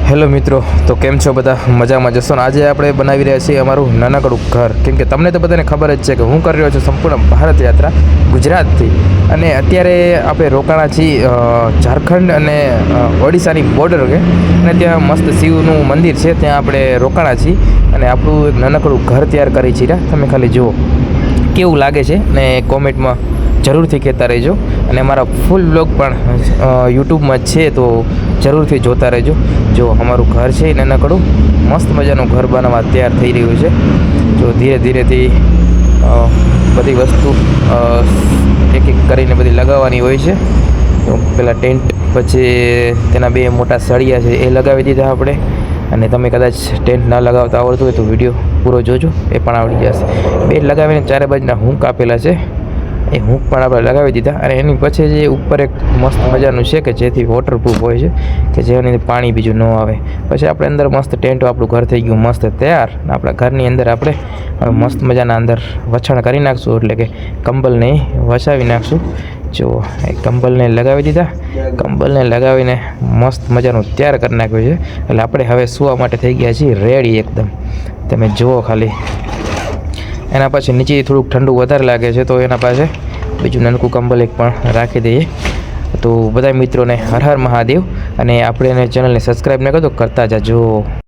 Hello મિત્રો, તો કેમ છો બધા? મજામાં જશો ને? આજે આપણે બનાવી રહ્યા છીએ અમારું નાનકડું ઘર. કેમ કે તમને તો બધાને ખબર જ છે કે હું કરી રહ્યો છું સંપૂર્ણ ભારત યાત્રા ગુજરાતથી. અને અત્યારે આપણે રોકાણા છીએ ઝારખંડ અને ઓડિશાની બોર્ડર કે અને ત્યાં મસ્ત શિવનું મંદિર છે, ત્યાં આપણે રોકાણા છીએ અને આપણું એક નાનકડું ઘર તૈયાર કરી છીએ. તમે ખાલી જુઓ કેવું લાગે છે ને કોમેન્ટમાં જરૂરથી કહેતા રહેજો. અને મારા ફૂલ બ્લોગ પણ યુટ્યુબમાં છે, તો જરૂરથી જોતા રહેજો. જો અમારું ઘર છે એ નાનકડું મસ્ત મજાનું ઘર બનાવવા તૈયાર થઈ રહ્યું છે. જો ધીરે ધીરેથી બધી વસ્તુ એક એક કરીને બધી લગાવવાની હોય છે. તો પહેલાં ટેન્ટ, પછી તેના બે મોટા સળિયા છે એ લગાવી દીધા આપણે. અને તમે કદાચ ટેન્ટ ના લગાવતા આવડતું હોય તો વિડીયો પૂરો જોજો, એ પણ આવડી જશે. બે લગાવીને ચારે બાજુના હૂંક આપેલા છે, એ હૂંક પણ આપણે લગાવી દીધા. અને એની પછી જે ઉપર એક મસ્ત મજાનું છે કે જેથી વોટરપ્રૂફ હોય છે, કે જેની પાણી બીજું ન આવે. પછી આપણે અંદર મસ્ત ટેન્ટ, આપણું ઘર થઈ ગયું મસ્ત તૈયાર. આપણા ઘરની અંદર આપણે મસ્ત મજાના અંદર વછાણ કરી નાખશું, એટલે કે કંબલને વસાવી નાખશું. જો એ કંબલને લગાવી દીધા. કંબલને લગાવીને મસ્ત મજાનું તૈયાર કરી નાખ્યું છે. એટલે આપણે હવે સૂવા માટે થઈ ગયા છીએ રેડી એકદમ. તમે જુઓ ખાલી. એના પછી નીચે થોડુંક ઠંડુ વધારે લાગે છે, તો એના પાસે બીજું નાનકું કંબલ એક પણ રાખી દઈએ. તો બધા મિત્રોને હર હર મહાદેવ. અને આપણે એને ચેનલને સબસ્ક્રાઈબ ન કરો તો કરતા જાજો.